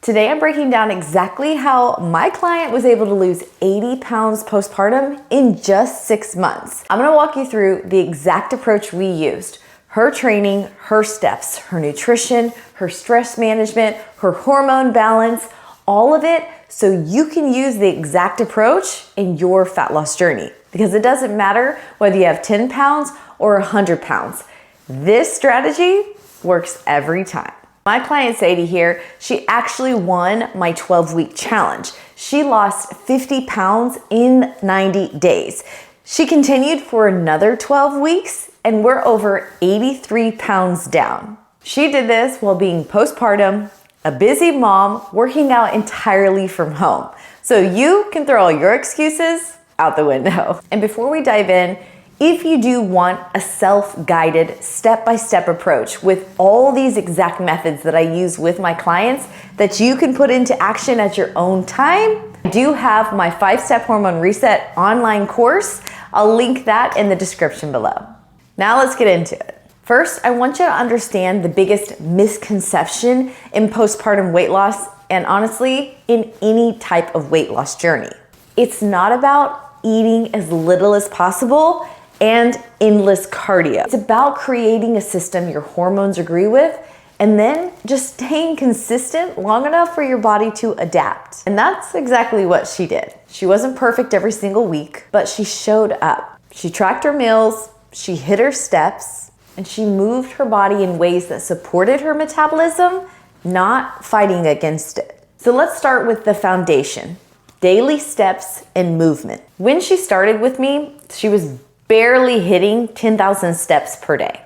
Today I'm breaking down exactly how my client was able to lose 80 pounds postpartum in just 6 months. I'm gonna walk you through the exact approach we used. Her training, her steps, her nutrition, her stress management, her hormone balance, all of it so you can use the exact approach in your fat loss journey. Because it doesn't matter whether you have 10 pounds or 100 pounds. This strategy works every time. My client Sadie here, she actually won my 12-week challenge. She lost 50 pounds in 90 days. She continued for another 12 weeks and we're over 83 pounds down. She did this while being postpartum, a busy mom, working out entirely from home. So you can throw all your excuses out the window. And before we dive in, if you do want a self-guided, step-by-step approach with all these exact methods that I use with my clients that you can put into action at your own time, I do have my 5-step hormone reset online course. I'll link that in the description below. Now let's get into it. First, I want you to understand the biggest misconception in postpartum weight loss and honestly, in any type of weight loss journey. It's not about eating as little as possible and endless cardio. It's about creating a system your hormones agree with and then just staying consistent long enough for your body to adapt. And that's exactly what she did. She wasn't perfect every single week, but she showed up. She tracked her meals, she hit her steps, and she moved her body in ways that supported her metabolism, not fighting against it. So let's start with the foundation, daily steps and movement. When she started with me, she was barely hitting 10,000 steps per day.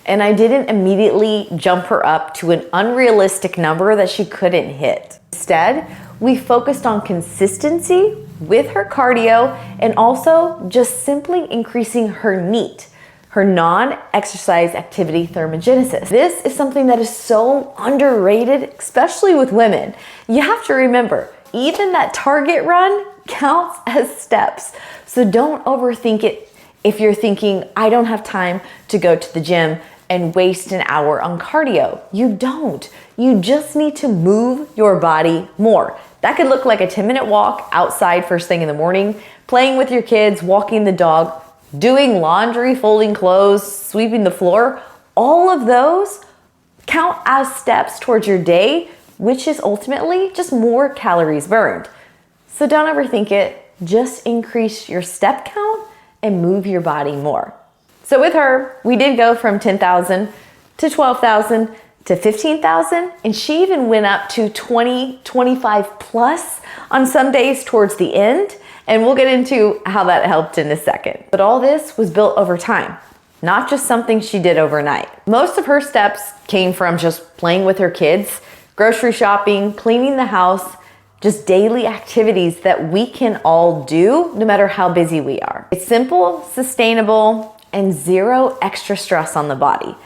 And I didn't immediately jump her up to an unrealistic number that she couldn't hit. Instead, we focused on consistency with her cardio and also just simply increasing her NEAT, her non-exercise activity thermogenesis. This is something that is so underrated, especially with women. You have to remember, even that target run counts as steps. So don't overthink it if you're thinking, I don't have time to go to the gym and waste an hour on cardio. You don't. You just need to move your body more. That could look like a 10-minute walk outside first thing in the morning, playing with your kids, walking the dog, doing laundry, folding clothes, sweeping the floor. All of those count as steps towards your day, which is ultimately just more calories burned. So don't overthink it. Just increase your step count and move your body more. So with her, we did go from 10,000 to 12,000 to 15,000, and she even went up to 20, 25 plus on some days towards the end, and we'll get into how that helped in a second. But all this was built over time, not just something she did overnight. Most of her steps came from just playing with her kids, grocery shopping, cleaning the house, just daily activities that we can all do no matter how busy we are. It's simple, sustainable, and zero extra stress on the body.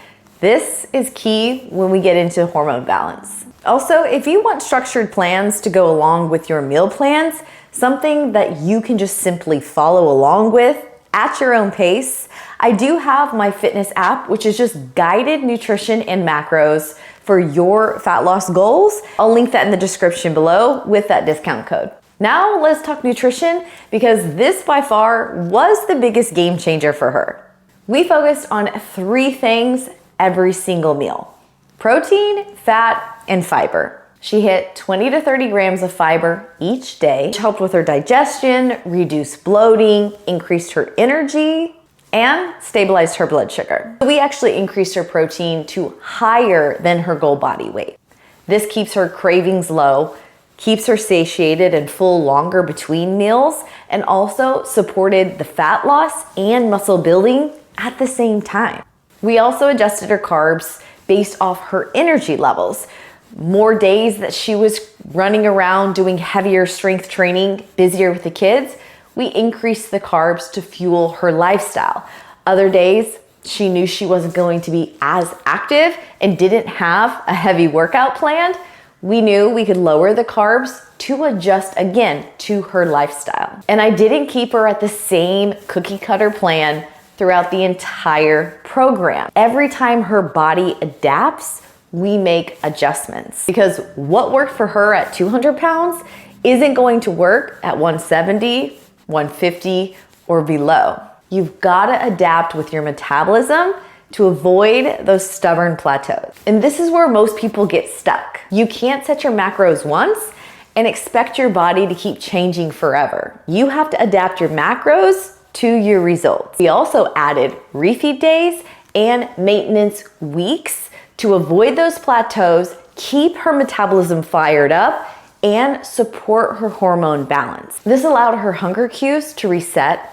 This is key when we get into hormone balance. Also, if you want structured plans to go along with your meal plans, something that you can just simply follow along with at your own pace, I do have my fitness app, which is just guided nutrition and macros for your fat loss goals. I'll link that in the description below with that discount code. Now let's talk nutrition because this by far was the biggest game changer for her. We focused on 3 things every single meal: protein, fat, and fiber. She hit 20 to 30 grams of fiber each day, which helped with her digestion, reduced bloating, increased her energy, and stabilized her blood sugar. We actually increased her protein to higher than her goal body weight. This keeps her cravings low, keeps her satiated and full longer between meals, and also supported the fat loss and muscle building at the same time. We also adjusted her carbs based off her energy levels. More days that she was running around doing heavier strength training, busier with the kids, we increased the carbs to fuel her lifestyle. Other days, she knew she wasn't going to be as active and didn't have a heavy workout planned. We knew we could lower the carbs to adjust again to her lifestyle. And I didn't keep her at the same cookie cutter plan throughout the entire program. Every time her body adapts, we make adjustments. Because what worked for her at 200 pounds isn't going to work at 170, 150, or below. You've got to adapt with your metabolism to avoid those stubborn plateaus. And this is where most people get stuck. You can't set your macros once and expect your body to keep changing forever. You have to adapt your macros to your results. We also added refeed days and maintenance weeks to avoid those plateaus, keep her metabolism fired up, and support her hormone balance. This allowed her hunger cues to reset,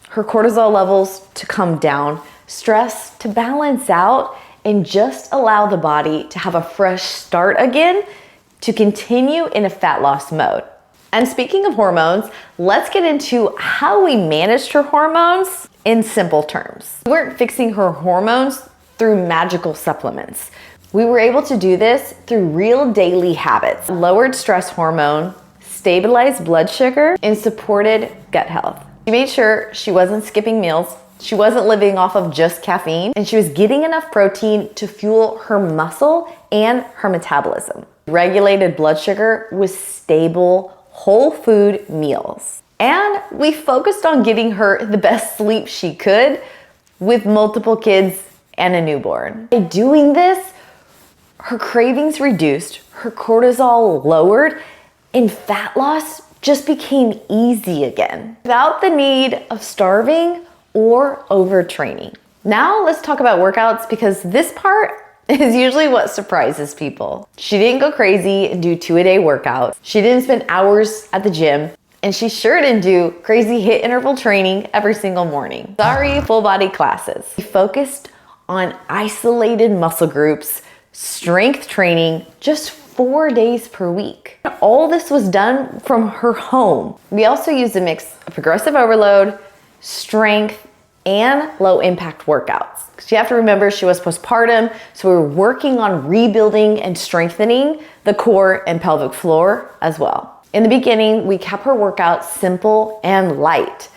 her cortisol levels to come down, stress to balance out, and just allow the body to have a fresh start again to continue in a fat loss mode. And speaking of hormones, let's get into how we managed her hormones in simple terms. We weren't fixing her hormones through magical supplements. We were able to do this through real daily habits: lowered stress hormone, stabilized blood sugar, and supported gut health. She made sure she wasn't skipping meals, she wasn't living off of just caffeine, and she was getting enough protein to fuel her muscle and her metabolism. Regulated blood sugar with stable, whole food meals. And we focused on getting her the best sleep she could with multiple kids and a newborn. By doing this, her cravings reduced, her cortisol lowered, and fat loss just became easy again without the need of starving or overtraining. Now let's talk about workouts, because this part is usually what surprises people. She didn't go crazy and do 2-a-day workouts. She didn't spend hours at the gym, and she sure didn't do crazy HIIT interval training every single morning. Sorry, full body classes. We focused on isolated muscle groups, strength training, just 4 days per week. All this was done from her home. We also used a mix of progressive overload, strength, and low impact workouts. Because you have to remember, she was postpartum, so we were working on rebuilding and strengthening the core and pelvic floor as well. In the beginning, we kept her workouts simple and light.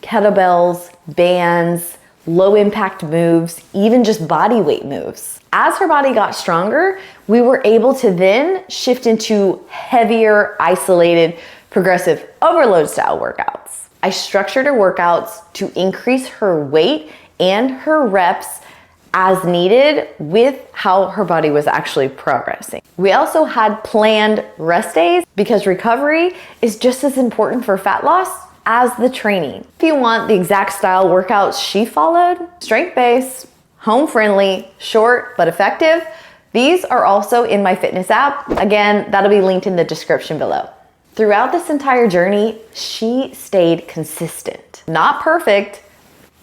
Kettlebells, bands, low impact moves, even just body weight moves. As her body got stronger, we were able to then shift into heavier, isolated, progressive overload style workouts. I structured her workouts to increase her weight and her reps as needed with how her body was actually progressing. We also had planned rest days, because recovery is just as important for fat loss as the training. If you want the exact style workouts she followed, strength-based, home-friendly, short but effective, these are also in my fitness app. Again, that'll be linked in the description below. Throughout this entire journey, she stayed consistent. Not perfect,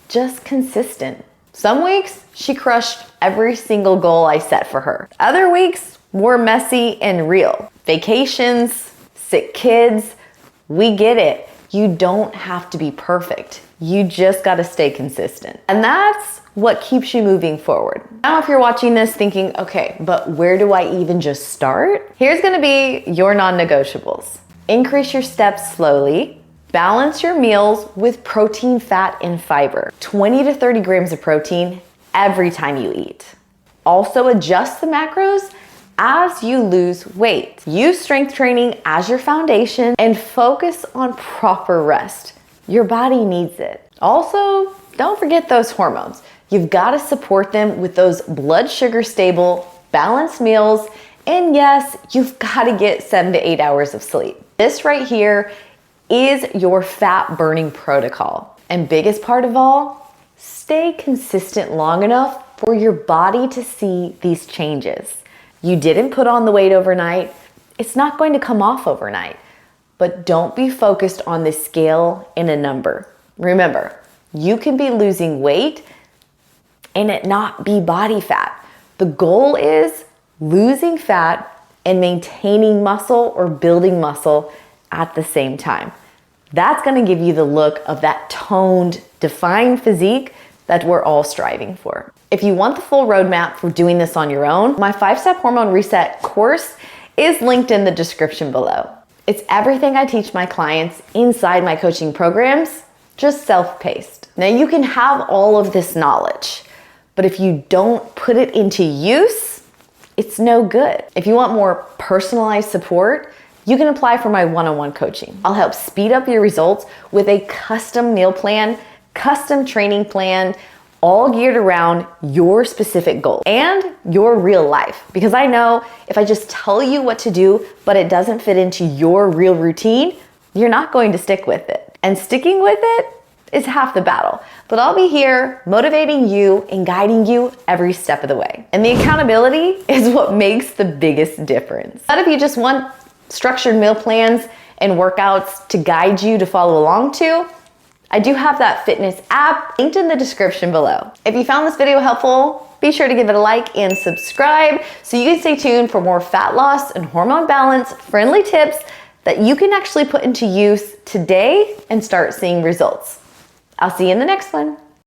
just consistent. Some weeks, she crushed every single goal I set for her. Other weeks were messy and real. Vacations, sick kids, we get it. You don't have to be perfect. You just gotta stay consistent. And that's what keeps you moving forward. Now, if you're watching this thinking, okay, but where do I even just start? Here's gonna be your non-negotiables. Increase your steps slowly. Balance your meals with protein, fat, and fiber. 20 to 30 grams of protein every time you eat. Also adjust the macros as you lose weight. Use strength training as your foundation and focus on proper rest. Your body needs it. Also, don't forget those hormones. You've got to support them with those blood sugar stable, balanced meals, and yes, you've got to get 7 to 8 hours of sleep. This right here is your fat burning protocol. And biggest part of all, stay consistent long enough for your body to see these changes. You didn't put on the weight overnight. It's not going to come off overnight. But don't be focused on the scale and a number. Remember, you can be losing weight and it not be body fat. The goal is losing fat and maintaining muscle or building muscle at the same time. That's gonna give you the look of that toned, defined physique that we're all striving for. If you want the full roadmap for doing this on your own, my 5-step hormone reset course is linked in the description below. It's everything I teach my clients inside my coaching programs, just self-paced. Now you can have all of this knowledge, but if you don't put it into use, it's no good. If you want more personalized support, you can apply for my one-on-one coaching. I'll help speed up your results with a custom meal plan, custom training plan, all geared around your specific goal and your real life. Because I know if I just tell you what to do, but it doesn't fit into your real routine, you're not going to stick with it. And sticking with it is half the battle. But I'll be here motivating you and guiding you every step of the way. And the accountability is what makes the biggest difference. But if you just want structured meal plans and workouts to guide you to follow along to, I do have that fitness app linked in the description below. If you found this video helpful, be sure to give it a like and subscribe so you can stay tuned for more fat loss and hormone balance friendly tips that you can actually put into use today and start seeing results. I'll see you in the next one.